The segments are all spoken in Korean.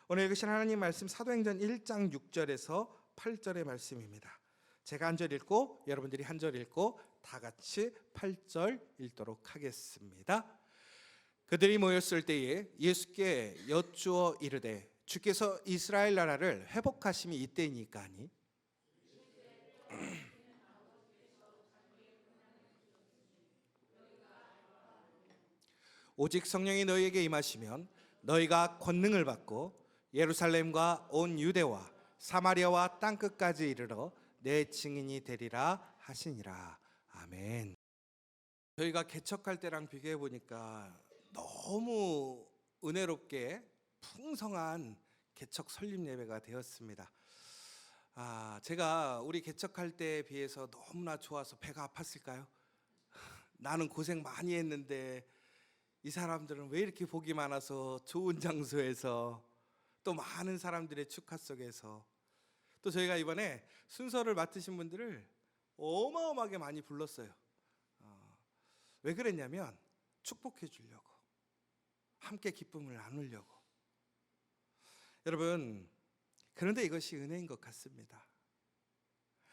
오늘 읽으신 하나님 말씀 사도행전 1장 6절에서 8절의 말씀입니다. 제가 한 절 읽고 여러분들이 한 절 읽고 다 같이 8절 읽도록 하겠습니다. 그들이 모였을 때에 예수께 여쭈어 이르되 주께서 이스라엘 나라를 회복하심이 이때이니까니 오직 성령이 너희에게 임하시면 너희가 권능을 받고 예루살렘과 온 유대와 사마리아와 땅끝까지 이르러 내 증인이 되리라 하시니라. 아멘. 저희가 개척할 때랑 비교해 보니까 너무 은혜롭게 풍성한 개척 설립 예배가 되었습니다. 제가 우리 개척할 때에 비해서 너무나 좋아서 배가 아팠을까요? 나는 고생 많이 했는데 이 사람들은 왜 이렇게 복이 많아서 좋은 장소에서 또 많은 사람들의 축하 속에서 또 저희가 이번에 순서를 맡으신 분들을 어마어마하게 많이 불렀어요. 왜 그랬냐면 축복해 주려고, 함께 기쁨을 나누려고. 여러분, 그런데 이것이 은혜인 것 같습니다.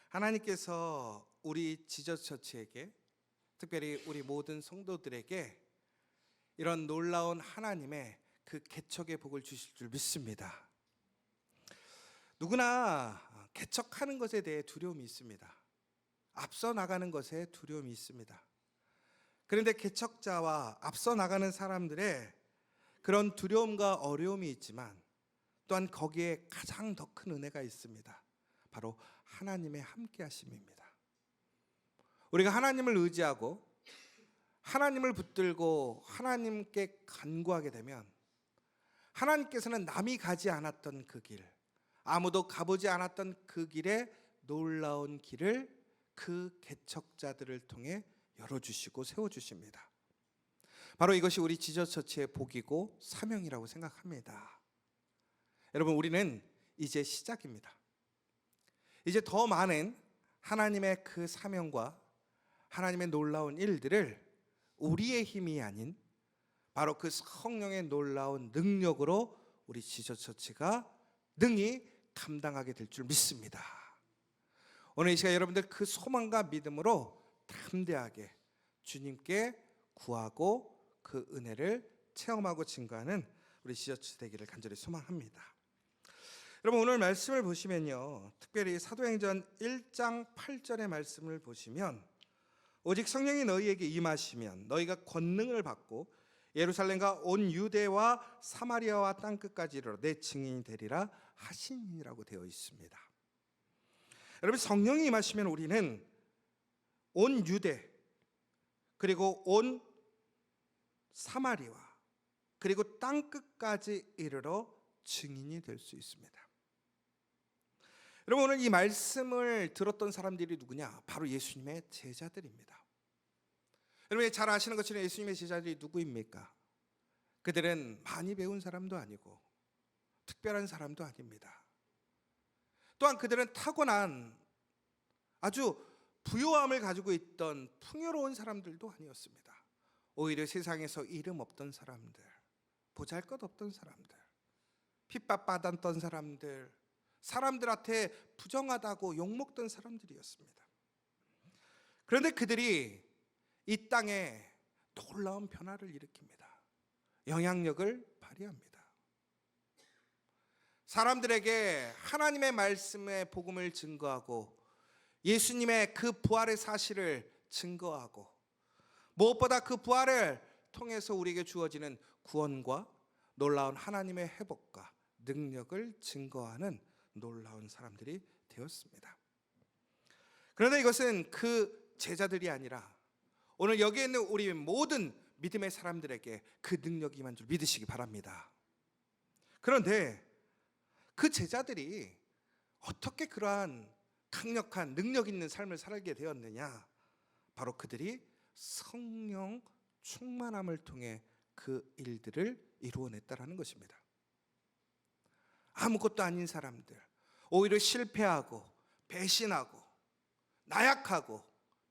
하나님께서 우리 지저처치에게, 특별히 우리 모든 성도들에게 이런 놀라운 하나님의 그 개척의 복을 주실 줄 믿습니다. 누구나 개척하는 것에 대해 두려움이 있습니다. 앞서 나가는 것에 두려움이 있습니다. 그런데 개척자와 앞서 나가는 사람들의 그런 두려움과 어려움이 있지만 또한 거기에 가장 더 큰 은혜가 있습니다. 바로 하나님의 함께 하심입니다. 우리가 하나님을 의지하고 하나님을 붙들고 하나님께 간구하게 되면 하나님께서는 남이 가지 않았던 그 길, 아무도 가보지 않았던 그 길에 놀라운 길을 그 개척자들을 통해 열어주시고 세워주십니다. 바로 이것이 우리 지저처치의 복이고 사명이라고 생각합니다. 여러분, 우리는 이제 시작입니다. 이제 더 많은 하나님의 그 사명과 하나님의 놀라운 일들을 우리의 힘이 아닌 바로 그 성령의 놀라운 능력으로 우리 지저처치가 능히 감당하게 될 줄 믿습니다. 오늘 이 시간 여러분들 그 소망과 믿음으로 담대하게 주님께 구하고 그 은혜를 체험하고 증거하는 우리 지저처치 되기를 간절히 소망합니다. 여러분, 오늘 말씀을 보시면요, 특별히 사도행전 1장 8절의 말씀을 보시면 오직 성령이 너희에게 임하시면 너희가 권능을 받고 예루살렘과 온 유대와 사마리아와 땅끝까지 이르러 내 증인이 되리라 하시니라고 되어 있습니다. 여러분, 성령이 임하시면 우리는 온 유대 그리고 온 사마리아 그리고 땅끝까지 이르러 증인이 될 수 있습니다. 여러분, 오늘 이 말씀을 들었던 사람들이 누구냐? 바로 예수님의 제자들입니다. 여러분, 잘 아시는 것처럼 예수님의 제자들이 누구입니까? 그들은 많이 배운 사람도 아니고 특별한 사람도 아닙니다. 또한 그들은 타고난 아주 부요함을 가지고 있던 풍요로운 사람들도 아니었습니다. 오히려 세상에서 이름 없던 사람들, 보잘것없던 사람들, 핍박받았던 사람들, 사람들한테 부정하다고 욕먹던 사람들이었습니다. 그런데 그들이 이 땅에 놀라운 변화를 일으킵니다. 영향력을 발휘합니다. 사람들에게 하나님의 말씀의 복음을 증거하고 예수님의 그 부활의 사실을 증거하고 무엇보다 그 부활을 통해서 우리에게 주어지는 구원과 놀라운 하나님의 회복과 능력을 증거하는 놀라운 사람들이 되었습니다. 그런데 이것은 그 제자들이 아니라 오늘 여기에 있는 우리 모든 믿음의 사람들에게 그 능력이 임한 줄 믿으시기 바랍니다. 그런데 그 제자들이 어떻게 그러한 강력한 능력 있는 삶을 살게 되었느냐? 바로 그들이 성령 충만함을 통해 그 일들을 이루어냈다라는 것입니다. 아무것도 아닌 사람들, 오히려 실패하고 배신하고 나약하고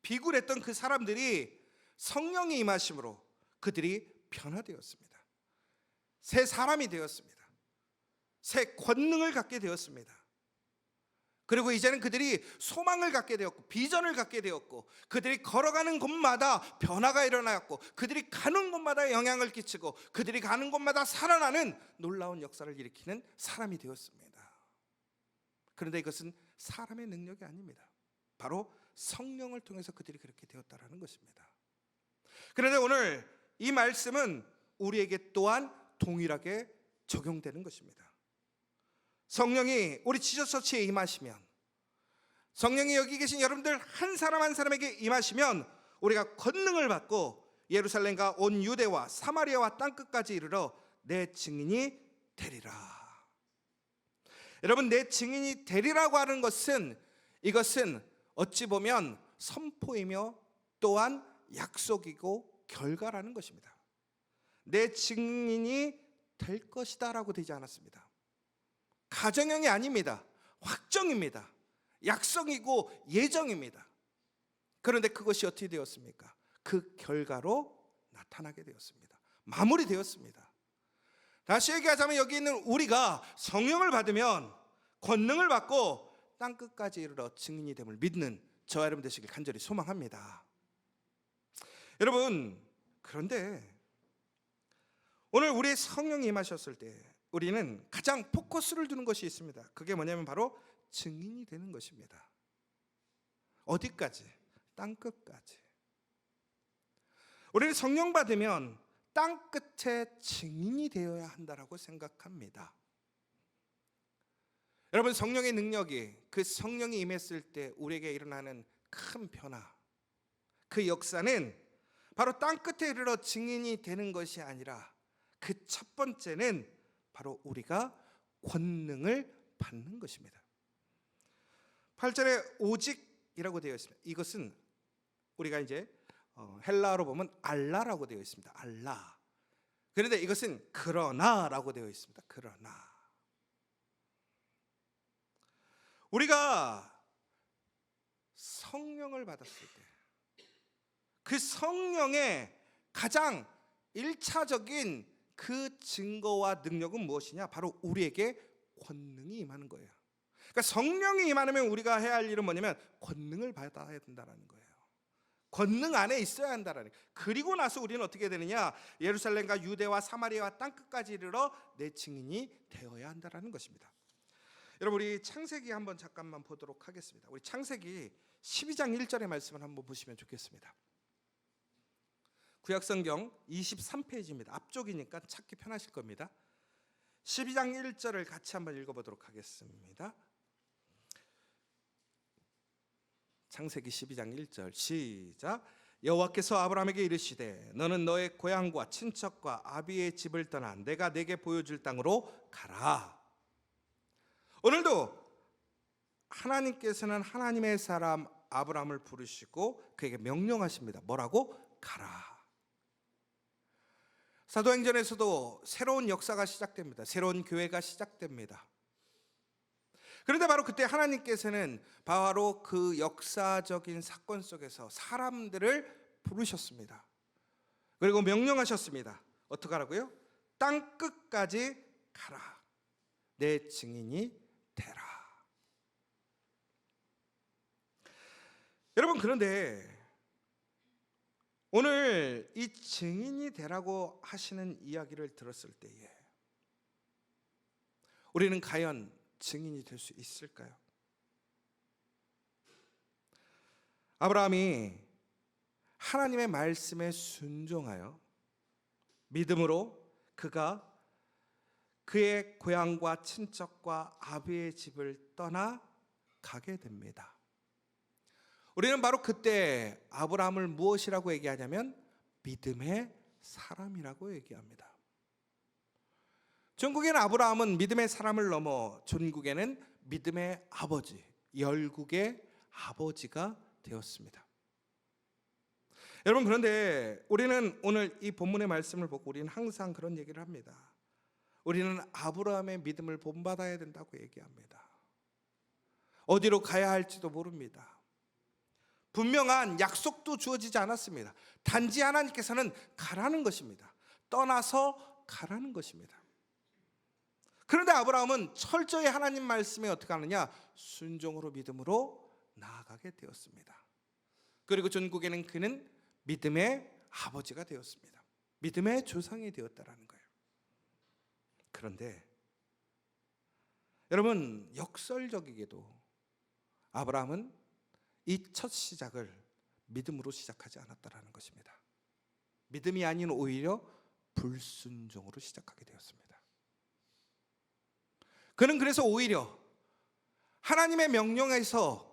비굴했던 그 사람들이 성령의 임하심으로 그들이 변화되었습니다. 새 사람이 되었습니다. 새 권능을 갖게 되었습니다. 그리고 이제는 그들이 소망을 갖게 되었고 비전을 갖게 되었고 그들이 걸어가는 곳마다 변화가 일어났고 그들이 가는 곳마다 영향을 끼치고 그들이 가는 곳마다 살아나는 놀라운 역사를 일으키는 사람이 되었습니다. 그런데 이것은 사람의 능력이 아닙니다. 바로 성령을 통해서 그들이 그렇게 되었다라는 것입니다. 그런데 오늘 이 말씀은 우리에게 또한 동일하게 적용되는 것입니다. 성령이 우리 지저처치에 임하시면, 성령이 여기 계신 여러분들 한 사람 한 사람에게 임하시면 우리가 권능을 받고 예루살렘과 온 유대와 사마리아와 땅끝까지 이르러 내 증인이 되리라. 여러분, 내 증인이 되리라고 하는 것은, 이것은 어찌 보면 선포이며 또한 약속이고 결과라는 것입니다. 내 증인이 될 것이다 라고 되지 않았습니다. 가정형이 아닙니다. 확정입니다. 약속이고 예정입니다. 그런데 그것이 어떻게 되었습니까? 그 결과로 나타나게 되었습니다. 마무리되었습니다. 다시 얘기하자면 여기 있는 우리가 성령을 받으면 권능을 받고 땅끝까지 이르러 증인이 됨을 믿는 저와 여러분 되시길 간절히 소망합니다. 여러분, 그런데 오늘 우리의 성령이 임하셨을 때 우리는 가장 포커스를 두는 것이 있습니다. 그게 뭐냐면 바로 증인이 되는 것입니다. 어디까지? 땅끝까지. 우리는 성령 받으면 땅끝에 증인이 되어야 한다라고 생각합니다. 여러분, 성령의 능력이, 그 성령이 임했을 때 우리에게 일어나는 큰 변화, 그 역사는 바로 땅끝에 이르러 증인이 되는 것이 아니라 그 첫 번째는 바로 우리가 권능을 받는 것입니다. 8절에 오직이라고 되어 있습니다. 이것은 우리가 이제 헬라어로 보면 알라라고 되어 있습니다. 알라. 그런데 이것은 그러나라고 되어 있습니다. 그러나. 우리가 성령을 받았을 때 그 성령의 가장 1차적인 그 증거와 능력은 무엇이냐? 바로 우리에게 권능이 임하는 거예요. 그러니까 성령이 임하면 우리가 해야 할 일은 뭐냐면 권능을 받아야 된다는 거예요. 권능 안에 있어야 한다는 거예요. 그리고 나서 우리는 어떻게 되느냐? 예루살렘과 유대와 사마리아와 땅끝까지 이르러 내 증인이 되어야 한다는 것입니다. 여러분, 우리 창세기 한번 잠깐만 보도록 하겠습니다. 우리 창세기 12장 1절의 말씀을 한번 보시면 좋겠습니다. 구약성경 23페이지입니다. 앞쪽이니까 찾기 편하실 겁니다. 12장 1절을 같이 한번 읽어보도록 하겠습니다. 창세기 12장 1절 시작. 여호와께서 아브라함에게 이르시되 너는 너의 고향과 친척과 아비의 집을 떠나 내가 내게 보여줄 땅으로 가라. 오늘도 하나님께서는 하나님의 사람 아브라함을 부르시고 그에게 명령하십니다. 뭐라고? 가라. 사도행전에서도 새로운 역사가 시작됩니다. 새로운 교회가 시작됩니다. 그런데 바로 그때 하나님께서는 바로 그 역사적인 사건 속에서 사람들을 부르셨습니다. 그리고 명령하셨습니다. 어떻게 하라고요? 땅 끝까지 가라. 내 증인이 되라. 여러분, 그런데 오늘 이 증인이 되라고 하시는 이야기를 들었을 때에 우리는 과연 증인이 될 수 있을까요? 아브라함이 하나님의 말씀에 순종하여 믿음으로 그가 그의 고향과 친척과 아비의 집을 떠나 가게 됩니다. 우리는 바로 그때 아브라함을 무엇이라고 얘기하냐면 믿음의 사람이라고 얘기합니다. 전국에는 아브라함은 믿음의 사람을 넘어 전국에는 믿음의 아버지, 열국의 아버지가 되었습니다. 여러분, 그런데 우리는 오늘 이 본문의 말씀을 보고 우리는 항상 그런 얘기를 합니다. 우리는 아브라함의 믿음을 본받아야 된다고 얘기합니다. 어디로 가야 할지도 모릅니다. 분명한 약속도 주어지지 않았습니다. 단지 하나님께서는 가라는 것입니다. 떠나서 가라는 것입니다. 그런데 그런데 아브라함은 철저히 하나님 말씀에 어떻게 하느냐? 순종으로 믿음으로 나아가게 되었습니다. 그리고 전국에는 그는 믿음의 아버지가 되었습니다. 믿음의 조상이 되었다라는 거예요. 그런데 여러분, 역설적이게도 아브라함은 이 첫 시작을 믿음으로 시작하지 않았다라는 것입니다. 믿음이 아닌 오히려 불순종으로 시작하게 되었습니다. 그는 그래서 오히려 하나님의 명령에서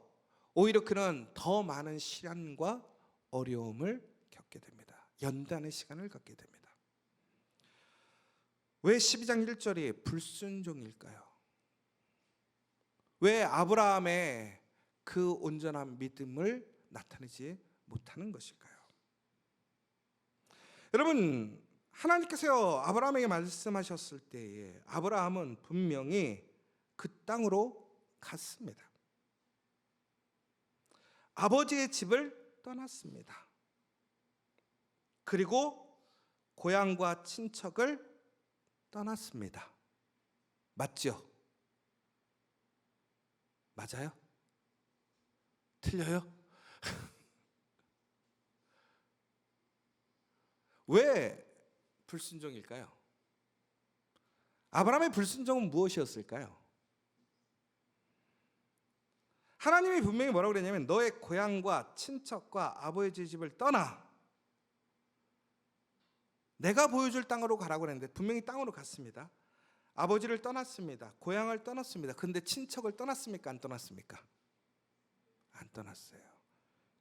오히려 그는 더 많은 시련과 어려움을 겪게 됩니다. 연단의 시간을 갖게 됩니다. 왜 12장 1절이 불순종일까요? 왜 아브라함의 그 온전한 믿음을 나타내지 못하는 것일까요? 여러분, 하나님께서 아브라함에게 말씀하셨을 때에 아브라함은 분명히 그 땅으로 갔습니다. 아버지의 집을 떠났습니다. 그리고 고향과 친척을 떠났습니다. 맞죠? 맞아요? 틀려요? 왜 불순종일까요? 아브라함의 불순종은 무엇이었을까요? 하나님이 분명히 뭐라고 그랬냐면 너의 고향과 친척과 아버지의 집을 떠나 내가 보여줄 땅으로 가라고 그랬는데 분명히 땅으로 갔습니다. 아버지를 떠났습니다. 고향을 떠났습니다. 그런데 친척을 떠났습니까? 안 떠났습니까? 안 떠났어요.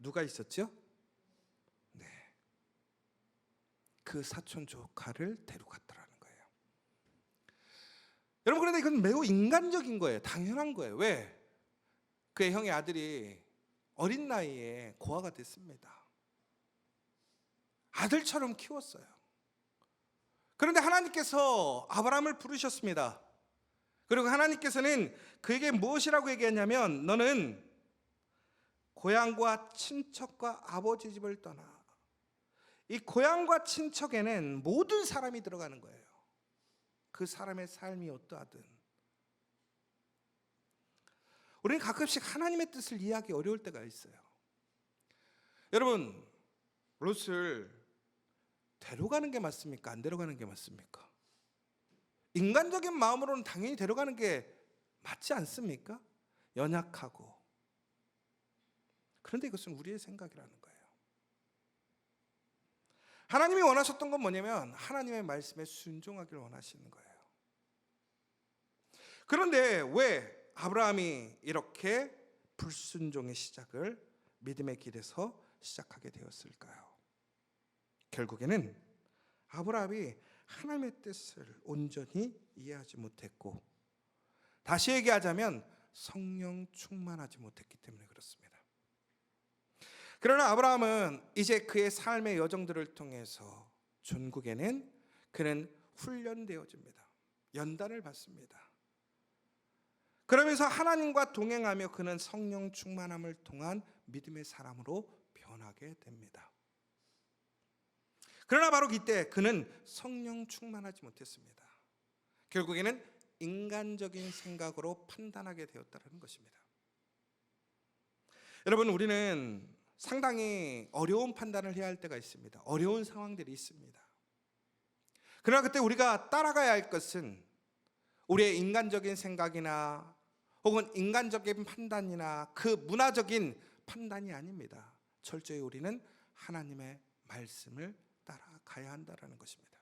누가 있었죠? 네, 그 사촌 조카를 데려갔더라는 거예요. 여러분, 그런데 이건 매우 인간적인 거예요. 당연한 거예요. 왜? 그의 형의 아들이 어린 나이에 고아가 됐습니다. 아들처럼 키웠어요. 그런데 하나님께서 아브라함을 부르셨습니다. 그리고 하나님께서는 그에게 무엇이라고 얘기했냐면 너는 고향과 친척과 아버지 집을 떠나. 이 고향과 친척에는 모든 사람이 들어가는 거예요. 그 사람의 삶이 어떠하든. 우리는 가끔씩 하나님의 뜻을 이해하기 어려울 때가 있어요. 여러분, 롯을 데려가는 게 맞습니까? 안 데려가는 게 맞습니까? 인간적인 마음으로는 당연히 데려가는 게 맞지 않습니까? 연약하고. 그런데 이것은 우리의 생각이라는 거예요. 하나님이 원하셨던 건 뭐냐면 하나님의 말씀에 순종하기를 원하시는 거예요. 그런데 왜 아브라함이 이렇게 불순종의 시작을 믿음의 길에서 시작하게 되었을까요? 결국에는 아브라함이 하나님의 뜻을 온전히 이해하지 못했고, 다시 얘기하자면 성령 충만하지 못했기 때문에 그렇습니다. 그러나 아브라함은 이제 그의 삶의 여정들을 통해서 전국에는 그는 훈련되어집니다. 연단을 받습니다. 그러면서 하나님과 동행하며 그는 성령 충만함을 통한 믿음의 사람으로 변하게 됩니다. 그러나 바로 이때 그는 성령 충만하지 못했습니다. 결국에는 인간적인 생각으로 판단하게 되었다는 것입니다. 여러분, 우리는 상당히 어려운 판단을 해야 할 때가 있습니다. 어려운 상황들이 있습니다. 그러나 그때 우리가 따라가야 할 것은 우리의 인간적인 생각이나 혹은 인간적인 판단이나 그 문화적인 판단이 아닙니다. 철저히 우리는 하나님의 말씀을 따라가야 한다는 것입니다.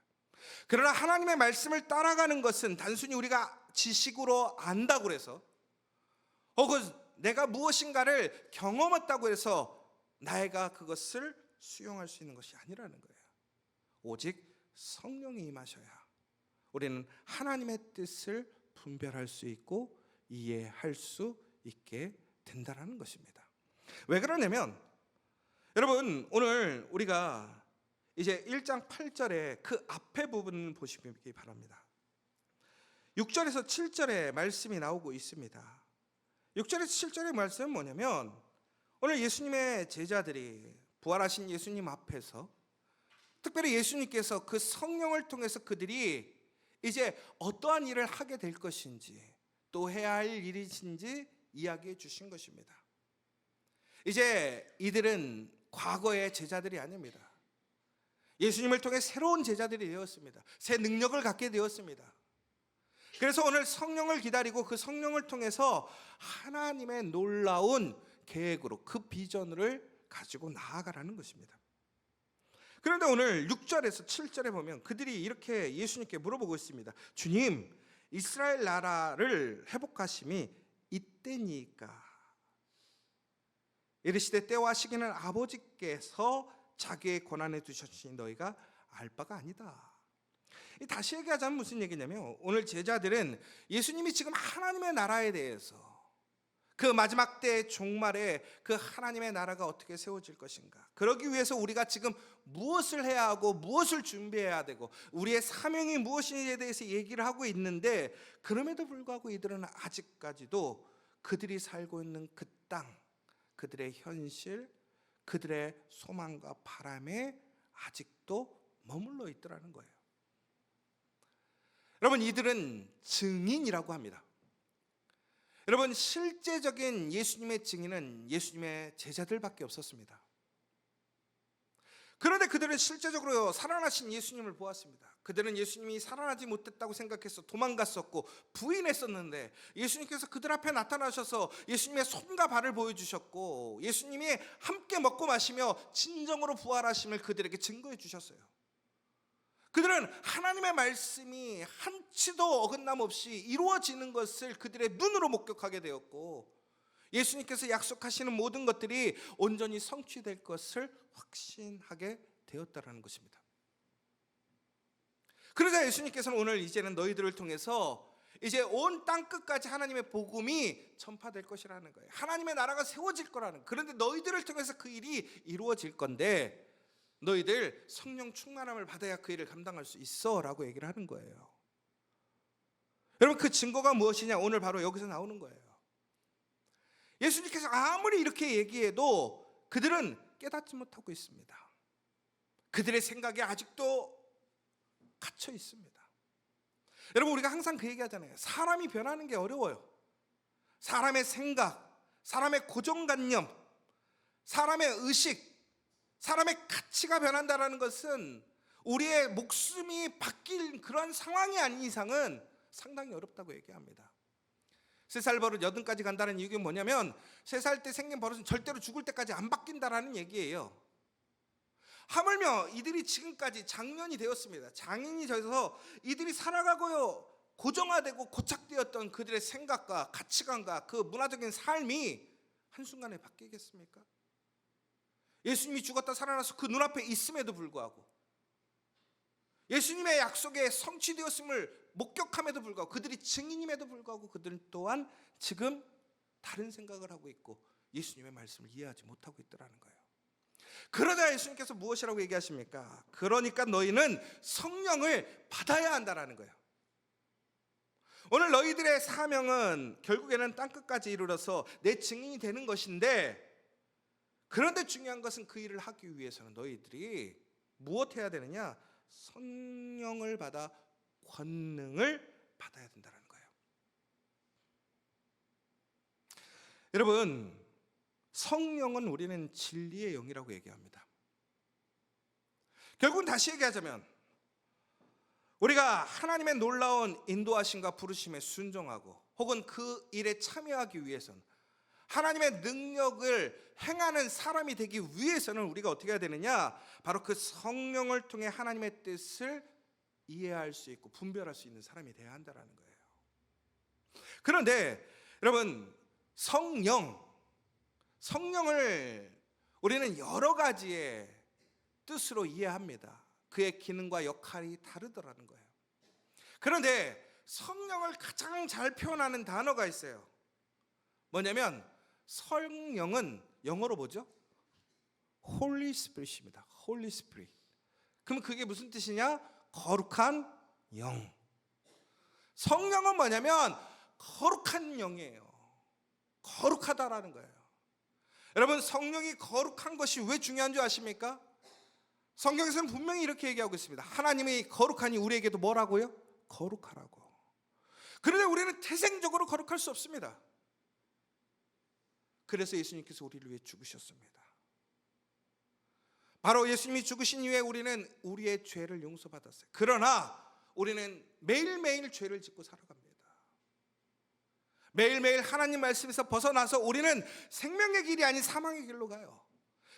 그러나 하나님의 말씀을 따라가는 것은 단순히 우리가 지식으로 안다고 해서 혹은 내가 무엇인가를 경험했다고 해서 내가 그것을 수용할 수 있는 것이 아니라는 거예요. 오직 성령이 임하셔야 우리는 하나님의 뜻을 분별할 수 있고 이해할 수 있게 된다는 것입니다. 왜 그러냐면 여러분, 오늘 우리가 이제 1장 8절에 그 앞에 부분을 보시기 바랍니다. 6절에서 7절의 말씀이 나오고 있습니다. 6절에서 7절의 말씀은 뭐냐면 오늘 예수님의 제자들이 부활하신 예수님 앞에서 특별히 예수님께서 그 성령을 통해서 그들이 이제 어떠한 일을 하게 될 것인지, 또 해야 할 일이신지 이야기해 주신 것입니다. 이제 이들은 과거의 제자들이 아닙니다. 예수님을 통해 새로운 제자들이 되었습니다. 새 능력을 갖게 되었습니다. 그래서 오늘 성령을 기다리고 그 성령을 통해서 하나님의 놀라운 계획으로 그 비전을 가지고 나아가라는 것입니다. 그런데 오늘 6절에서 7절에 보면 그들이 이렇게 예수님께 물어보고 있습니다. 주님, 이스라엘 나라를 회복하심이 이때니까? 이르시되 때와 시기는 아버지께서 자기의 권한에 두셨으니 너희가 알 바가 아니다. 다시 얘기하자면 무슨 얘기냐면, 오늘 제자들은 예수님이 지금 하나님의 나라에 대해서, 그 마지막 때의 종말에 그 하나님의 나라가 어떻게 세워질 것인가, 그러기 위해서 우리가 지금 무엇을 해야 하고 무엇을 준비해야 되고 우리의 사명이 무엇인지에 대해서 얘기를 하고 있는데, 그럼에도 불구하고 이들은 아직까지도 그들이 살고 있는 그 땅, 그들의 현실, 그들의 소망과 바람에 아직도 머물러 있더라는 거예요. 여러분, 이들은 증인이라고 합니다. 여러분, 실제적인 예수님의 증인은 예수님의 제자들밖에 없었습니다. 그런데 그들은 실제적으로 살아나신 예수님을 보았습니다. 그들은 예수님이 살아나지 못했다고 생각해서 도망갔었고 부인했었는데, 예수님께서 그들 앞에 나타나셔서 예수님의 손과 발을 보여주셨고, 예수님이 함께 먹고 마시며 진정으로 부활하심을 그들에게 증거해 주셨어요. 그들은 하나님의 말씀이 한치도 어긋남 없이 이루어지는 것을 그들의 눈으로 목격하게 되었고, 예수님께서 약속하시는 모든 것들이 온전히 성취될 것을 확신하게 되었다라는 것입니다. 그러자 예수님께서는 오늘 이제는 너희들을 통해서 이제 온 땅 끝까지 하나님의 복음이 전파될 것이라는 거예요. 하나님의 나라가 세워질 거라는 거예요. 그런데 너희들을 통해서 그 일이 이루어질 건데, 너희들 성령 충만함을 받아야 그 일을 감당할 수 있어 라고 얘기를 하는 거예요. 여러분, 그 증거가 무엇이냐? 오늘 바로 여기서 나오는 거예요. 예수님께서 아무리 이렇게 얘기해도 그들은 깨닫지 못하고 있습니다. 그들의 생각이 아직도 갇혀 있습니다. 여러분, 우리가 항상 그 얘기하잖아요. 사람이 변하는 게 어려워요. 사람의 생각, 사람의 고정관념, 사람의 의식, 사람의 가치가 변한다는 것은 우리의 목숨이 바뀔 그런 상황이 아닌 이상은 상당히 어렵다고 얘기합니다. 3살 버릇 80까지 간다는 이유가 뭐냐면, 3살 때 생긴 버릇은 절대로 죽을 때까지 안 바뀐다라는 얘기예요. 하물며 이들이 지금까지 장년이 되었습니다. 장인이 되어서 이들이 살아가고요 고정화되고 고착되었던 그들의 생각과 가치관과 그 문화적인 삶이 한순간에 바뀌겠습니까? 예수님이 죽었다 살아나서 그 눈앞에 있음에도 불구하고, 예수님의 약속에 성취되었음을 목격함에도 불구하고, 그들이 증인임에도 불구하고 그들은 또한 지금 다른 생각을 하고 있고 예수님의 말씀을 이해하지 못하고 있더라는 거예요. 그러자 예수님께서 무엇이라고 얘기하십니까? 그러니까 너희는 성령을 받아야 한다라는 거예요. 오늘 너희들의 사명은 결국에는 땅끝까지 이르러서 내 증인이 되는 것인데, 그런데 중요한 것은 그 일을 하기 위해서는 너희들이 무엇 해야 되느냐? 성령을 받아 권능을 받아야 된다는 거예요. 여러분, 성령은 우리는 진리의 영이라고 얘기합니다. 결국은 다시 얘기하자면, 우리가 하나님의 놀라운 인도하심과 부르심에 순종하고 혹은 그 일에 참여하기 위해서는, 하나님의 능력을 행하는 사람이 되기 위해서는 우리가 어떻게 해야 되느냐? 바로 그 성령을 통해 하나님의 뜻을 이해할 수 있고 분별할 수 있는 사람이 되어야 한다는 거예요. 그런데 여러분, 성령을 우리는 여러 가지의 뜻으로 이해합니다. 그의 기능과 역할이 다르더라는 거예요. 그런데 성령을 가장 잘 표현하는 단어가 있어요. 뭐냐면, 성령은 영어로 뭐죠? Holy Spirit입니다. Holy Spirit. 그럼 그게 무슨 뜻이냐? 거룩한 영. 성령은 뭐냐면 거룩한 영이에요. 거룩하다라는 거예요. 여러분, 성령이 거룩한 것이 왜 중요한 줄 아십니까? 성경에서는 분명히 이렇게 얘기하고 있습니다. 하나님이 거룩하니 우리에게도 뭐라고요? 거룩하라고. 그런데 우리는 태생적으로 거룩할 수 없습니다. 그래서 예수님께서 우리를 위해 죽으셨습니다. 바로 예수님이 죽으신 이후에 우리는 우리의 죄를 용서받았어요. 그러나 우리는 매일매일 죄를 짓고 살아갑니다. 매일매일 하나님 말씀에서 벗어나서 우리는 생명의 길이 아닌 사망의 길로 가요.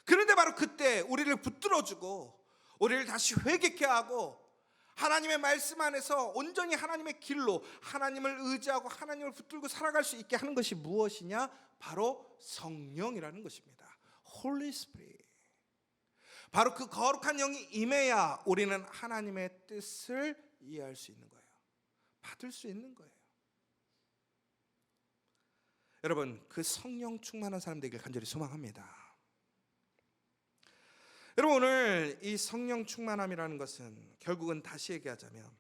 그런데 바로 그때 우리를 붙들어주고 우리를 다시 회개케 하고 하나님의 말씀 안에서 온전히 하나님의 길로 하나님을 의지하고 하나님을 붙들고 살아갈 수 있게 하는 것이 무엇이냐? 바로 성령이라는 것입니다. Holy Spirit. 바로 그 거룩한 영이 임해야 우리는 하나님의 뜻을 이해할 수 있는 거예요. 받을 수 있는 거예요. 여러분, 그 성령 충만한 사람 되길 간절히 소망합니다. 여러분, 오늘 이 성령 충만함이라는 것은 결국은 다시 얘기하자면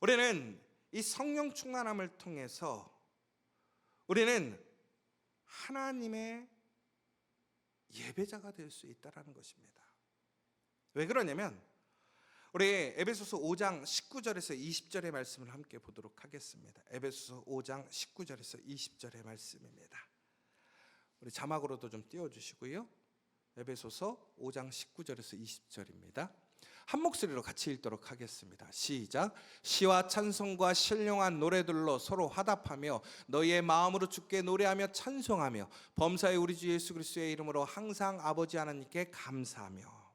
우리는 이 성령 충만함을 통해서 우리는 하나님의 예배자가 될 수 있다는 것입니다. 왜 그러냐면 우리 에베소서 5장 19절에서 20절의 말씀을 함께 보도록 하겠습니다. 에베소서 5장 19절에서 20절의 말씀입니다. 우리 자막으로도 좀 띄워주시고요. 에베소서 5장 19절에서 20절입니다. 한 목소리로 같이 읽도록 하겠습니다. 시작. 시와 찬송과 신령한 노래들로 서로 화답하며 너희의 마음으로 주께 노래하며 찬송하며 범사의 우리 주 예수 그리스도의 이름으로 항상 아버지 하나님께 감사하며.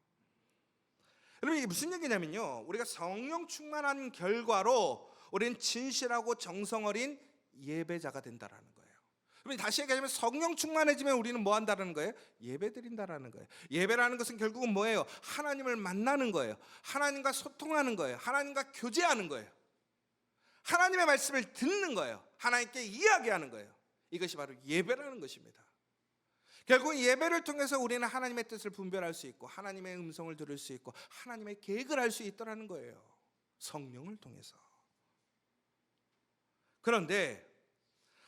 여러분, 이게 무슨 얘기냐면요, 우리가 성령 충만한 결과로 우리는 진실하고 정성 어린 예배자가 된다라는 거예요. 그럼 다시 얘기하자면 성령 충만해지면 우리는 뭐 한다는 거예요? 예배 드린다라는 거예요. 예배라는 것은 결국은 뭐예요? 하나님을 만나는 거예요. 하나님과 소통하는 거예요. 하나님과 교제하는 거예요. 하나님의 말씀을 듣는 거예요. 하나님께 이야기하는 거예요. 이것이 바로 예배라는 것입니다. 결국 예배를 통해서 우리는 하나님의 뜻을 분별할 수 있고 하나님의 음성을 들을 수 있고 하나님의 계획을 알 수 있다는 거예요. 성령을 통해서. 그런데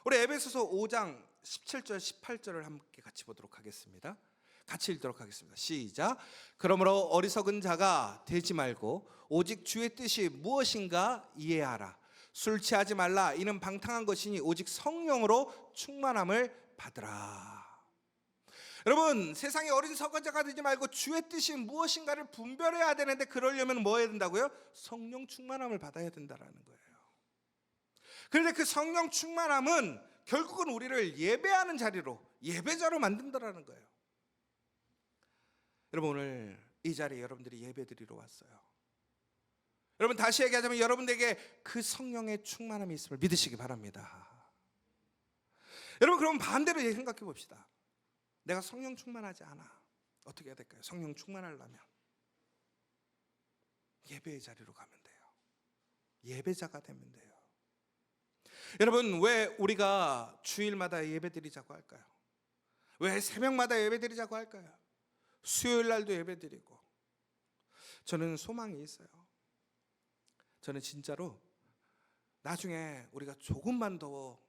우리 에베소서 5장 17절 18절을 함께 같이 보도록 하겠습니다. 같이 읽도록 하겠습니다. 시작. 그러므로 어리석은 자가 되지 말고 오직 주의 뜻이 무엇인가 이해하라. 술 취하지 말라. 이는 방탕한 것이니 오직 성령으로 충만함을 받으라. 여러분, 세상에 어리석은 자가 되지 말고 주의 뜻이 무엇인가를 분별해야 되는데 그러려면 뭐 해야 된다고요? 성령 충만함을 받아야 된다라는 거예요. 그런데 그 성령 충만함은 결국은 우리를 예배하는 자리로, 예배자로 만든다라는 거예요. 여러분, 오늘 이 자리에 여러분들이 예배드리러 왔어요. 여러분, 다시 얘기하자면 여러분들에게 그 성령의 충만함이 있음을 믿으시기 바랍니다. 여러분, 그럼 반대로 생각해 봅시다. 내가 성령 충만하지 않아. 어떻게 해야 될까요? 성령 충만하려면 예배의 자리로 가면 돼요. 예배자가 되면 돼요. 여러분, 왜 우리가 주일마다 예배드리자고 할까요? 왜 새벽마다 예배드리자고 할까요? 수요일 날도 예배드리고. 저는 소망이 있어요. 저는 진짜로 나중에 우리가 조금만 더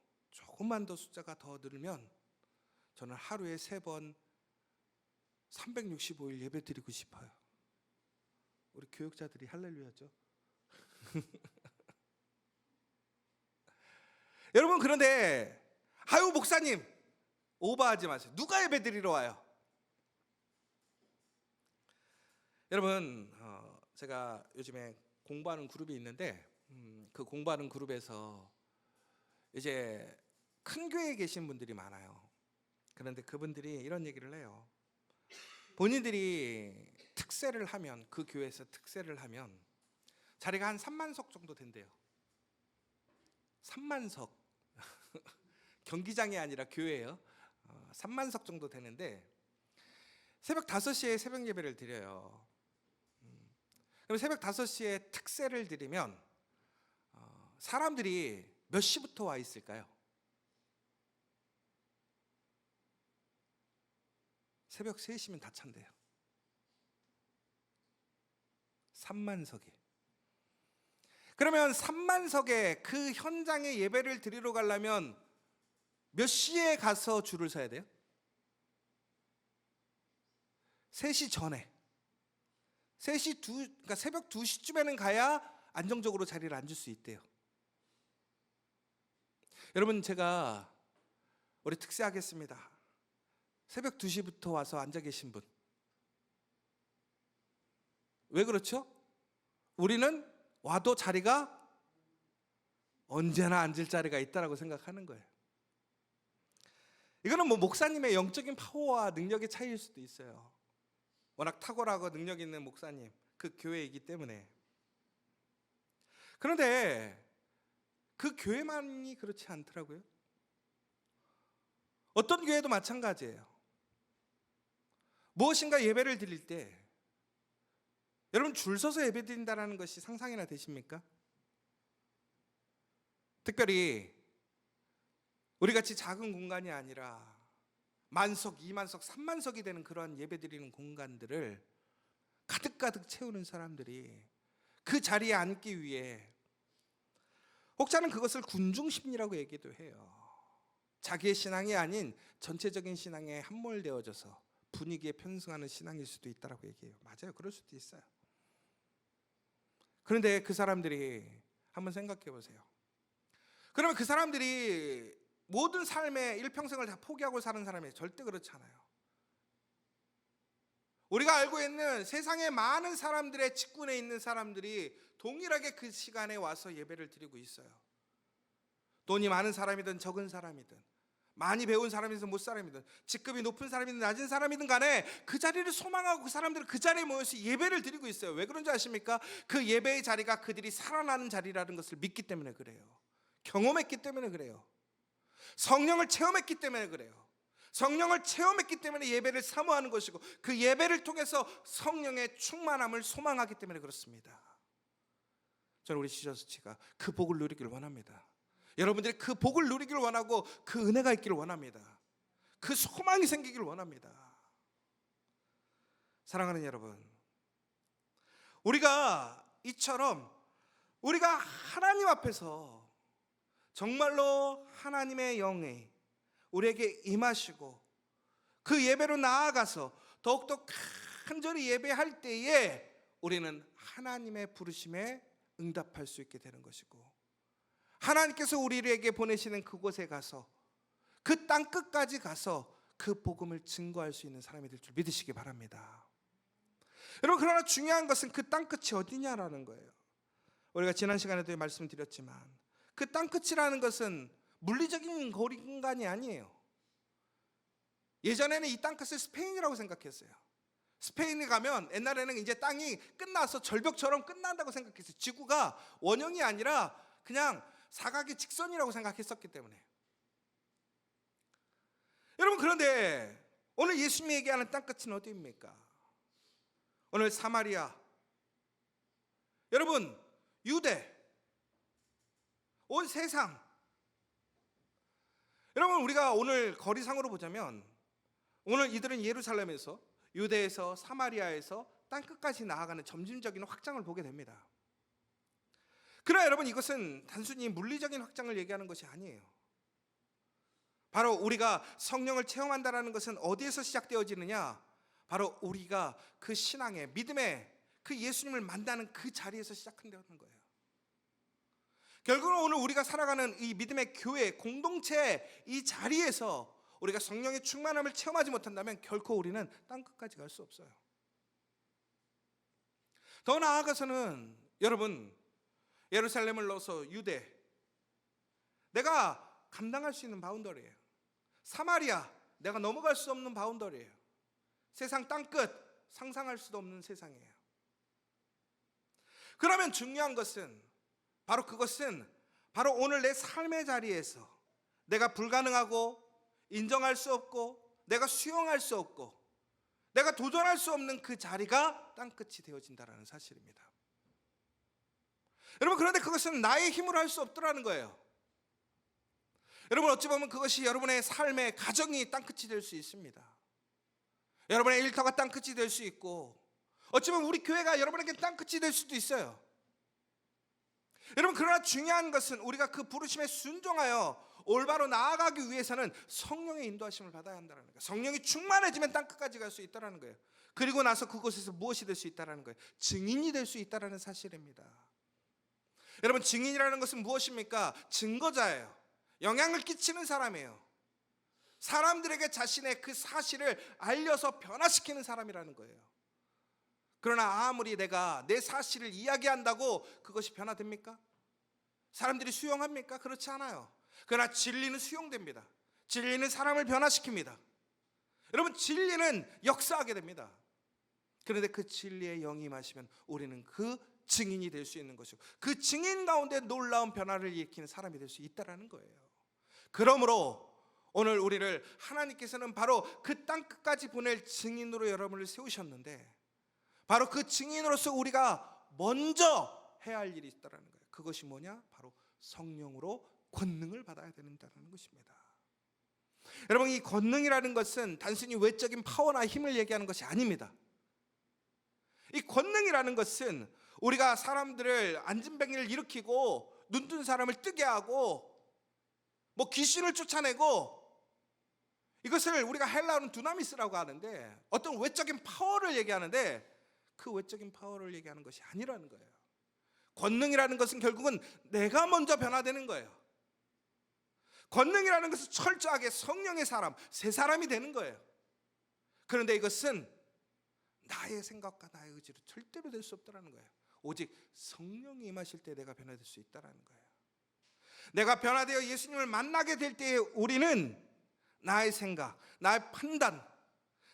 숫자가 더 늘면 저는 하루에 3번 365일 예배드리고 싶어요. 우리 교육자들이 할렐루야죠. 여러분, 그런데 아유 목사님 오버하지 마세요. 누가 예배드리러 와요? 여러분, 제가 요즘에 공부하는 그룹이 있는데 그 공부하는 그룹에서 이제 큰 교회에 계신 분들이 많아요. 그런데 그분들이 이런 얘기를 해요. 본인들이 특세를 하면, 그 교회에서 특세를 하면 자리가 한 3만석 정도 된대요. 3만석. 경기장이 아니라 교회예요. 3만석 정도 되는데 새벽 5시에 새벽 예배를 드려요. 그럼 새벽 5시에 특세를 드리면 사람들이 몇 시부터 와 있을까요? 새벽 3시면 다 찬대요. 3만석이. 그러면 3만석에 그 현장에 예배를 드리러 가려면 몇 시에 가서 줄을 서야 돼요? 3시 전에. 그러니까 새벽 2시쯤에는 가야 안정적으로 자리를 앉을 수 있대요. 여러분, 제가 우리 특세하겠습니다. 새벽 2시부터 와서 앉아 계신 분. 왜 그렇죠? 우리는 와도 자리가 언제나 앉을 자리가 있다라고 생각하는 거예요. 이거는 뭐 목사님의 영적인 파워와 능력의 차이일 수도 있어요. 워낙 탁월하고 능력 있는 목사님, 그 교회이기 때문에. 그런데 그 교회만이 그렇지 않더라고요. 어떤 교회도 마찬가지예요. 무엇인가 예배를 드릴 때 여러분, 줄 서서 예배 드린다는 것이 상상이나 되십니까? 특별히 우리같이 작은 공간이 아니라 만석, 2만석, 3만석이 되는 그러한 예배 드리는 공간들을 가득가득 채우는 사람들이 그 자리에 앉기 위해, 혹자는 그것을 군중심리라고 얘기도 해요. 자기의 신앙이 아닌 전체적인 신앙에 함몰되어져서 분위기에 편승하는 신앙일 수도 있다고 얘기해요. 맞아요, 그럴 수도 있어요. 그런데 그 사람들이 한번 생각해 보세요. 그러면 그 사람들이 모든 삶의 일평생을 다 포기하고 사는 사람이 절대 그렇지 않아요. 우리가 알고 있는 세상의 많은 사람들의 직군에 있는 사람들이 동일하게 그 시간에 와서 예배를 드리고 있어요. 돈이 많은 사람이든 적은 사람이든, 많이 배운 사람이든 못 사람이든, 직급이 높은 사람이든 낮은 사람이든 간에 그 자리를 소망하고 그 사람들은 그 자리에 모여서 예배를 드리고 있어요. 왜 그런지 아십니까? 그 예배의 자리가 그들이 살아나는 자리라는 것을 믿기 때문에 그래요. 경험했기 때문에 그래요. 성령을 체험했기 때문에 그래요. 성령을 체험했기 때문에 예배를 사모하는 것이고, 그 예배를 통해서 성령의 충만함을 소망하기 때문에 그렇습니다. 저는 우리 지저스치가 그 복을 누리기를 원합니다. 여러분들이 그 복을 누리기를 원하고 그 은혜가 있기를 원합니다. 그 소망이 생기기를 원합니다. 사랑하는 여러분, 우리가 이처럼 우리가 하나님 앞에서 정말로 하나님의 영이 우리에게 임하시고 그 예배로 나아가서 더욱더 간절히 예배할 때에 우리는 하나님의 부르심에 응답할 수 있게 되는 것이고, 하나님께서 우리에게 보내시는 그곳에 가서 그 땅 끝까지 가서 그 복음을 증거할 수 있는 사람이 될 줄 믿으시기 바랍니다. 여러분, 그러나 중요한 것은 그 땅 끝이 어디냐라는 거예요. 우리가 지난 시간에도 말씀드렸지만 그 땅 끝이라는 것은 물리적인 공간이 아니에요. 예전에는 이 땅 끝을 스페인이라고 생각했어요. 스페인에 가면 옛날에는 이제 땅이 끝나서 절벽처럼 끝난다고 생각했어요. 지구가 원형이 아니라 그냥 사각의 직선이라고 생각했었기 때문에. 여러분, 그런데 오늘 예수님이 얘기하는 땅 끝은 어디입니까? 오늘 사마리아, 여러분, 유대, 온 세상. 여러분, 우리가 오늘 거리상으로 보자면 오늘 이들은 예루살렘에서, 유대에서, 사마리아에서 땅끝까지 나아가는 점진적인 확장을 보게 됩니다. 그러나 여러분, 이것은 단순히 물리적인 확장을 얘기하는 것이 아니에요. 바로 우리가 성령을 체험한다는 것은 어디에서 시작되어지느냐? 바로 우리가 그 신앙의, 믿음의 그 예수님을 만나는 그 자리에서 시작한다는 거예요. 결국은 오늘 우리가 살아가는 이 믿음의 교회, 공동체, 이 자리에서 우리가 성령의 충만함을 체험하지 못한다면 결코 우리는 땅끝까지 갈 수 없어요. 더 나아가서는 여러분, 예루살렘을 넣어서 유대, 내가 감당할 수 있는 바운더리예요. 사마리아, 내가 넘어갈 수 없는 바운더리예요. 세상 땅끝, 상상할 수도 없는 세상이에요. 그러면 중요한 것은 그것은 바로 오늘 내 삶의 자리에서 내가 불가능하고 인정할 수 없고 내가 수용할 수 없고 내가 도전할 수 없는 그 자리가 땅끝이 되어진다는 사실입니다. 여러분, 그런데 그것은 나의 힘으로 할 수 없더라는 거예요. 여러분, 어찌 보면 그것이 여러분의 삶의 가정이 땅끝이 될 수 있습니다. 여러분의 일터가 땅끝이 될 수 있고, 어찌 보면 우리 교회가 여러분에게 땅끝이 될 수도 있어요. 여러분, 그러나 중요한 것은 우리가 그 부르심에 순종하여 올바로 나아가기 위해서는 성령의 인도하심을 받아야 한다는 거예요. 성령이 충만해지면 땅끝까지 갈 수 있다는 거예요. 그리고 나서 그곳에서 무엇이 될 수 있다는 거예요? 증인이 될 수 있다는 사실입니다. 여러분, 증인이라는 것은 무엇입니까? 증거자예요. 영향을 끼치는 사람이에요. 사람들에게 자신의 그 사실을 알려서 변화시키는 사람이라는 거예요. 그러나 아무리 내가 내 사실을 이야기한다고 그것이 변화됩니까? 사람들이 수용합니까? 그렇지 않아요. 그러나 진리는 수용됩니다. 진리는 사람을 변화시킵니다. 여러분, 진리는 역사하게 됩니다. 그런데 그 진리의 영이 임하시면 우리는 그 증인이 될 수 있는 것이고, 그 증인 가운데 놀라운 변화를 일으키는 사람이 될 수 있다는 거예요. 그러므로 오늘 우리를 하나님께서는 바로 그 땅끝까지 보낼 증인으로 여러분을 세우셨는데, 바로 그 증인으로서 우리가 먼저 해야 할 일이 있다는 거예요. 그것이 뭐냐? 바로 성령으로 권능을 받아야 된다는 것입니다. 여러분, 이 권능이라는 것은 단순히 외적인 파워나 힘을 얘기하는 것이 아닙니다. 이 권능이라는 것은 우리가 사람들을 안진뱅이를 일으키고 눈뜬 사람을 뜨게 하고 뭐 귀신을 쫓아내고, 이것을 우리가 헬라어는 두나미스라고 하는데 어떤 외적인 파워를 얘기하는데 그 외적인 파워를 얘기하는 것이 아니라는 거예요. 권능이라는 것은 결국은 내가 먼저 변화되는 거예요. 권능이라는 것은 철저하게 성령의 사람, 새 사람이 되는 거예요. 그런데 이것은 나의 생각과 나의 의지로 절대로 될 수 없다는 거예요. 오직 성령이 임하실 때 내가 변화될 수 있다는 거예요. 내가 변화되어 예수님을 만나게 될 때에 우리는 나의 생각, 나의 판단,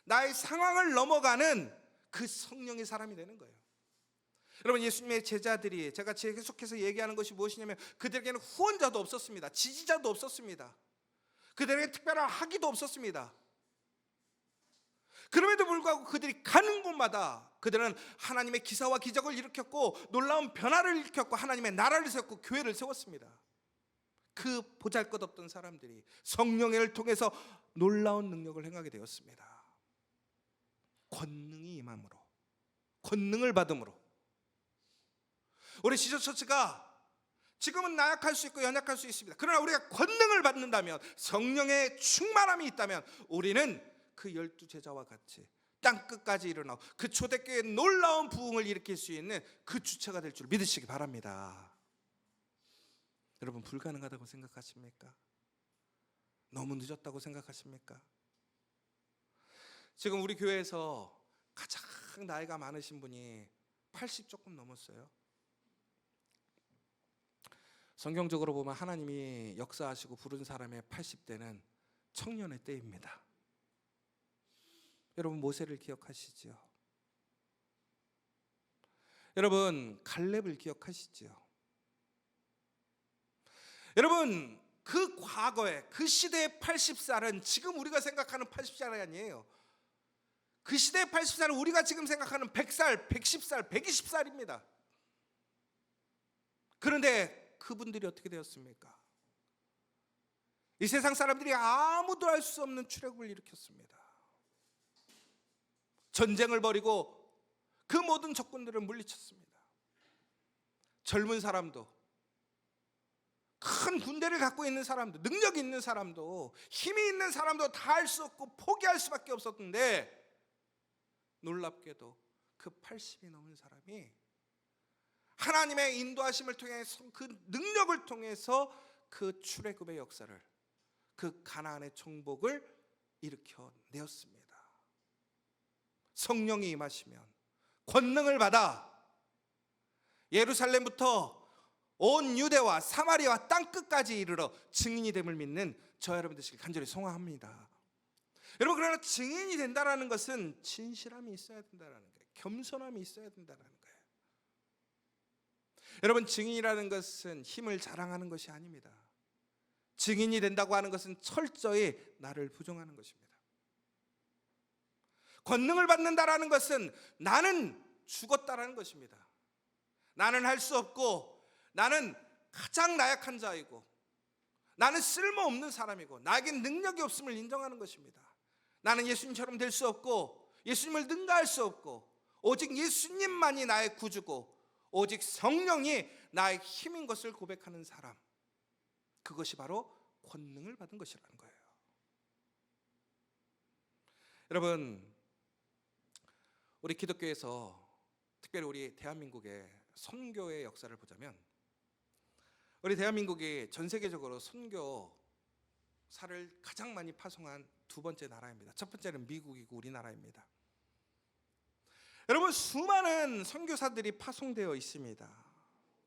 나의 상황을 넘어가는 그 성령의 사람이 되는 거예요. 여러분, 예수님의 제자들이, 제가 계속해서 얘기하는 것이 무엇이냐면, 그들에게는 후원자도 없었습니다. 지지자도 없었습니다. 그들에게 특별한 학위도 없었습니다. 그럼에도 불구하고 그들이 가는 곳마다 그들은 하나님의 기사와 기적을 일으켰고 놀라운 변화를 일으켰고 하나님의 나라를 세웠고 교회를 세웠습니다. 그 보잘것없던 사람들이 성령을 통해서 놀라운 능력을 행하게 되었습니다. 권능이 임함으로, 권능을 받음으로. 우리 지저처치가 지금은 나약할 수 있고 연약할 수 있습니다. 그러나 우리가 권능을 받는다면, 성령의 충만함이 있다면 우리는 그 12제자와 같이 땅끝까지 일어나고 그 초대교회의 놀라운 부흥을 일으킬 수 있는 그 주체가 될 줄 믿으시기 바랍니다. 여러분, 불가능하다고 생각하십니까? 너무 늦었다고 생각하십니까? 지금 우리 교회에서 가장 나이가 많으신 분이 80 조금 넘었어요. 성경적으로 보면 하나님이 역사하시고 부른 사람의 80대는 청년의 때입니다. 여러분, 모세를 기억하시지요? 여러분, 갈렙을 기억하시지요? 여러분, 그 과거에 그 시대의 80살은 지금 우리가 생각하는 80살이 아니에요. 그 시대의 80살은 우리가 지금 생각하는 100살, 110살, 120살입니다. 그런데 그분들이 어떻게 되었습니까? 이 세상 사람들이 아무도 알 수 없는 출애굽을 일으켰습니다. 전쟁을 벌이고 그 모든 적군들을 물리쳤습니다. 젊은 사람도, 큰 군대를 갖고 있는 사람도, 능력이 있는 사람도, 힘이 있는 사람도 다 할 수 없고 포기할 수밖에 없었는데, 놀랍게도 그 80이 넘은 사람이 하나님의 인도하심을 통해서, 그 능력을 통해서 그 출애굽의 역사를, 그 가나안의 정복을 일으켜내었습니다. 성령이 임하시면 권능을 받아 예루살렘부터 온 유대와 사마리아와 땅끝까지 이르러 증인이 됨을 믿는 저 여러분 되시길 간절히 소망합니다. 여러분, 그러나 증인이 된다는 것은 진실함이 있어야 된다는 거예요. 겸손함이 있어야 된다는 거예요. 여러분, 증인이라는 것은 힘을 자랑하는 것이 아닙니다. 증인이 된다고 하는 것은 철저히 나를 부정하는 것입니다. 권능을 받는다라는 것은 나는 죽었다라는 것입니다. 나는 할 수 없고, 나는 가장 나약한 자이고, 나는 쓸모없는 사람이고, 나에겐 능력이 없음을 인정하는 것입니다. 나는 예수님처럼 될 수 없고, 예수님을 능가할 수 없고, 오직 예수님만이 나의 구주고, 오직 성령이 나의 힘인 것을 고백하는 사람, 그것이 바로 권능을 받은 것이라는 거예요. 여러분, 우리 기독교에서, 특별히 우리 대한민국의 선교의 역사를 보자면 우리 대한민국이 전 세계적으로 선교사를 가장 많이 파송한 두 번째 나라입니다. 첫 번째는 미국이고 우리나라입니다. 여러분, 수많은 선교사들이 파송되어 있습니다.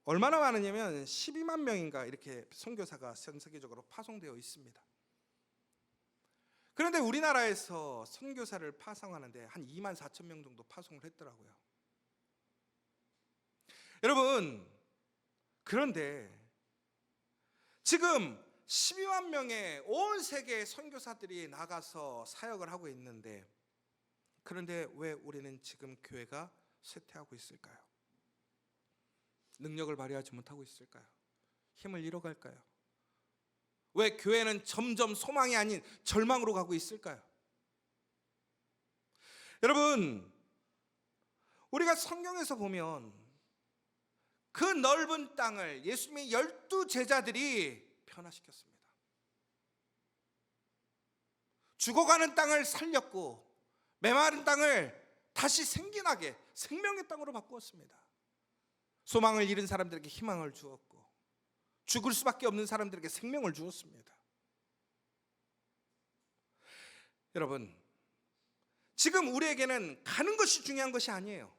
얼마나 많으냐면 12만 명인가 이렇게 선교사가 전 세계적으로 파송되어 있습니다. 그런데 우리나라에서 선교사를 파송하는데 한 2만 4천 명 정도 파송을 했더라고요. 여러분, 그런데 지금 12만 명의 온 세계의 선교사들이 나가서 사역을 하고 있는데, 그런데 왜 우리는 지금 교회가 쇠퇴하고 있을까요? 능력을 발휘하지 못하고 있을까요? 힘을 잃어갈까요? 왜 교회는 점점 소망이 아닌 절망으로 가고 있을까요? 여러분, 우리가 성경에서 보면 그 넓은 땅을 예수님의 12제자들이 변화시켰습니다. 죽어가는 땅을 살렸고 메마른 땅을 다시 생기나게 생명의 땅으로 바꾸었습니다. 소망을 잃은 사람들에게 희망을 주었고 죽을 수밖에 없는 사람들에게 생명을 주었습니다. 여러분, 지금 우리에게는 가는 것이 중요한 것이 아니에요.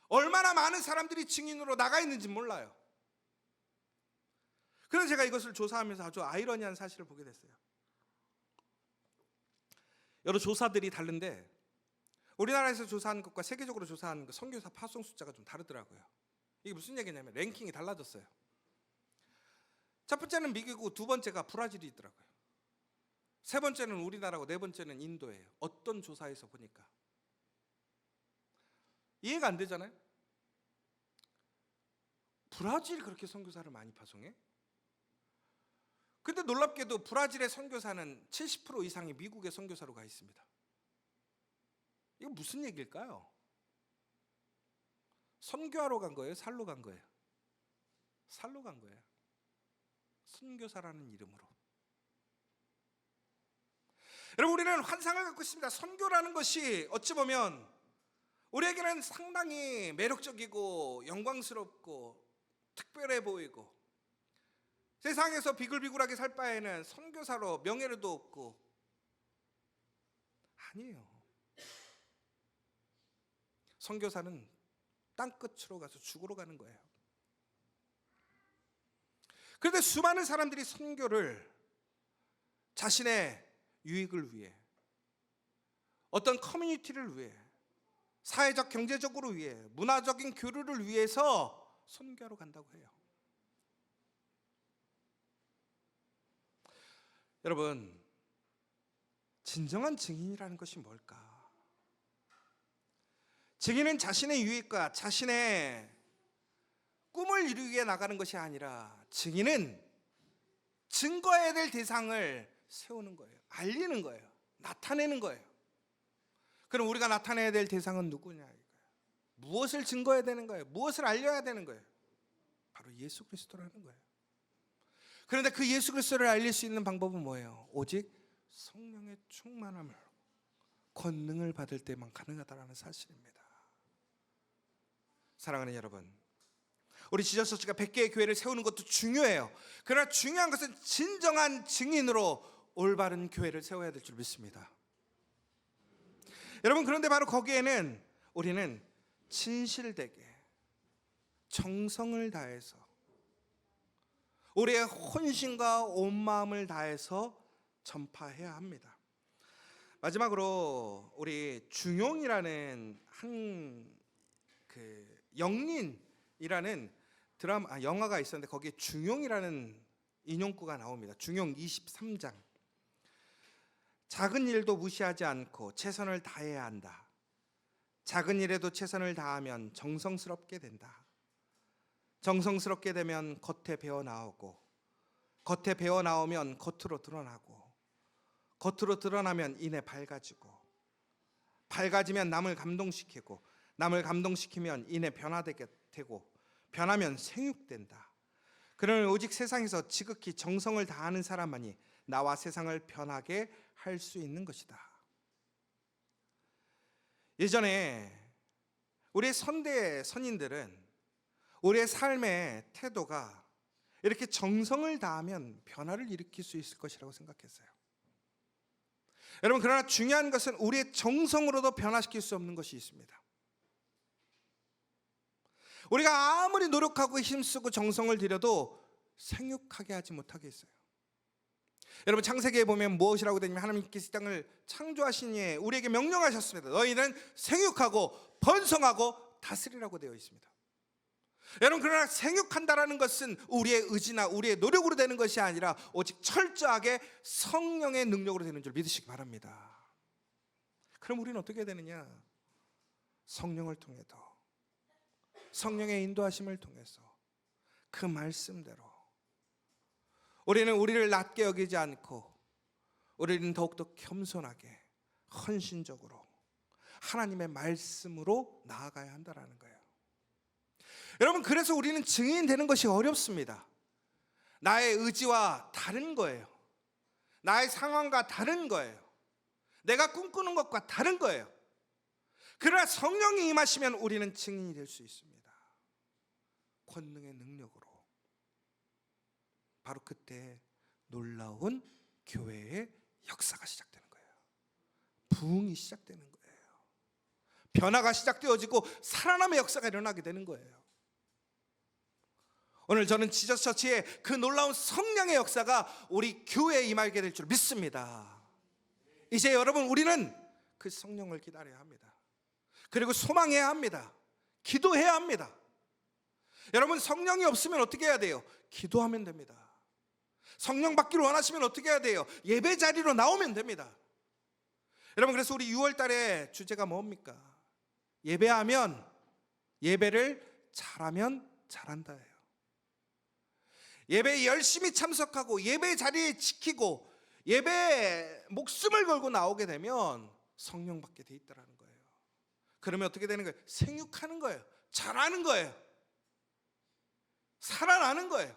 얼마나 많은 사람들이 증인으로 나가 있는지 몰라요. 그래서 제가 이것을 조사하면서 아주 아이러니한 사실을 보게 됐어요. 여러 조사들이 다른데 우리나라에서 조사한 것과 세계적으로 조사한 선교사 파송 숫자가 좀 다르더라고요. 이게 무슨 얘기냐면 랭킹이 달라졌어요. 첫 번째는 미국이고 두 번째가 브라질이 있더라고요. 세 번째는 우리나라고 네 번째는 인도예요. 어떤 조사에서 보니까 이해가 안 되잖아요. 브라질이 그렇게 선교사를 많이 파송해? 근데 놀랍게도 브라질의 선교사는 70% 이상이 미국의 선교사로 가 있습니다. 이거 무슨 얘기일까요? 선교하러 간 거예요? 살러 간 거예요? 살러 간 거예요. 선교사라는 이름으로. 여러분, 우리는 환상을 갖고 있습니다. 선교라는 것이 어찌 보면 우리에게는 상당히 매력적이고 영광스럽고 특별해 보이고, 세상에서 비굴비굴하게 살 바에는 선교사로 명예를 얻고, 아니에요. 선교사는 땅끝으로 가서 죽으러 가는 거예요. 그런데 수많은 사람들이 선교를 자신의 유익을 위해, 어떤 커뮤니티를 위해, 사회적 경제적으로 위해, 문화적인 교류를 위해서 선교하러 간다고 해요. 여러분, 진정한 증인이라는 것이 뭘까? 증인은 자신의 유익과 자신의 꿈을 이루기 위해 나가는 것이 아니라, 증인은 증거해야 될 대상을 세우는 거예요. 알리는 거예요. 나타내는 거예요. 그럼 우리가 나타내야 될 대상은 누구냐 이거예요. 무엇을 증거해야 되는 거예요? 무엇을 알려야 되는 거예요? 바로 예수 그리스도라는 거예요. 그런데 그 예수 그리스도를 알릴 수 있는 방법은 뭐예요? 오직 성령의 충만함을, 권능을 받을 때만 가능하다는 사실입니다. 사랑하는 여러분, 우리 지저스가 100개의 교회를 세우는 것도 중요해요. 그러나 중요한 것은 진정한 증인으로 올바른 교회를 세워야 될 줄 믿습니다. 여러분, 그런데 바로 거기에는 우리는 진실되게 정성을 다해서 우리의 혼신과 온 마음을 다해서 전파해야 합니다. 마지막으로 우리 중용이라는 한 영린이라는 영화가 있었는데 거기에 중용이라는 인용구가 나옵니다. 중용 23장. 작은 일도 무시하지 않고 최선을 다해야 한다. 작은 일에도 최선을 다하면 정성스럽게 된다. 정성스럽게 되면 겉에 배어 나오고, 겉에 배어 나오면 겉으로 드러나고, 겉으로 드러나면 이내 밝아지고, 밝아지면 남을 감동시키고, 남을 감동시키면 이내 변화되게 되고, 변하면 생육된다. 그러면 오직 세상에서 지극히 정성을 다하는 사람만이 나와 세상을 변하게 할 수 있는 것이다. 예전에 우리의 선대 선인들은 우리의 삶의 태도가 이렇게 정성을 다하면 변화를 일으킬 수 있을 것이라고 생각했어요. 여러분, 그러나 중요한 것은 우리의 정성으로도 변화시킬 수 없는 것이 있습니다. 우리가 아무리 노력하고 힘쓰고 정성을 들여도 생육하게 하지 못하게 했어요. 여러분, 창세기에 보면 무엇이라고 되냐면 하나님께서 이 땅을 창조하신 이에 우리에게 명령하셨습니다. 너희는 생육하고 번성하고 다스리라고 되어 있습니다. 여러분, 그러나 생육한다라는 것은 우리의 의지나 우리의 노력으로 되는 것이 아니라 오직 철저하게 성령의 능력으로 되는 줄 믿으시기 바랍니다. 그럼 우리는 어떻게 해야 되느냐? 성령을 통해서, 성령의 인도하심을 통해서 그 말씀대로 우리는 우리를 낮게 여기지 않고 우리는 더욱더 겸손하게 헌신적으로 하나님의 말씀으로 나아가야 한다는 거예요. 여러분, 그래서 우리는 증인 되는 것이 어렵습니다. 나의 의지와 다른 거예요. 나의 상황과 다른 거예요. 내가 꿈꾸는 것과 다른 거예요. 그러나 성령이 임하시면 우리는 증인이 될 수 있습니다. 권능의 능력으로. 바로 그때 놀라운 교회의 역사가 시작되는 거예요. 부흥이 시작되는 거예요. 변화가 시작되어지고 살아남의 역사가 일어나게 되는 거예요. 오늘 저는 지저스 처치의 그 놀라운 성령의 역사가 우리 교회에 임하게 될 줄 믿습니다. 이제 여러분, 우리는 그 성령을 기다려야 합니다. 그리고 소망해야 합니다. 기도해야 합니다. 여러분, 성령이 없으면 어떻게 해야 돼요? 기도하면 됩니다. 성령 받기를 원하시면 어떻게 해야 돼요? 예배 자리로 나오면 됩니다. 여러분, 그래서 우리 6월 달에 주제가 뭡니까? 예배하면, 예배를 잘하면 잘한다예요. 예배에 열심히 참석하고 예배 자리에 지키고 예배에 목숨을 걸고 나오게 되면 성령 받게 돼 있다는 거예요. 그러면 어떻게 되는 거예요? 생육하는 거예요. 잘하는 거예요. 살아나는 거예요.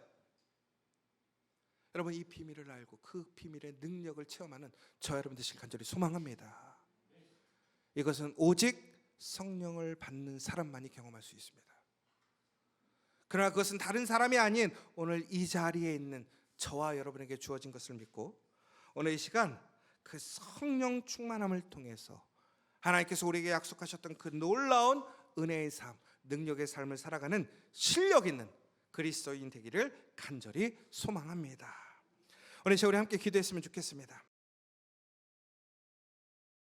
여러분, 이 비밀을 알고 그 비밀의 능력을 체험하는 저 여러분 되시길 간절히 소망합니다. 이것은 오직 성령을 받는 사람만이 경험할 수 있습니다. 그러나 그것은 다른 사람이 아닌 오늘 이 자리에 있는 저와 여러분에게 주어진 것을 믿고 오늘 이 시간 그 성령 충만함을 통해서 하나님께서 우리에게 약속하셨던 그 놀라운 은혜의 삶, 능력의 삶을 살아가는 실력 있는 그리스도인 되기를 간절히 소망합니다. 오늘 우리 함께 기도했으면 좋겠습니다.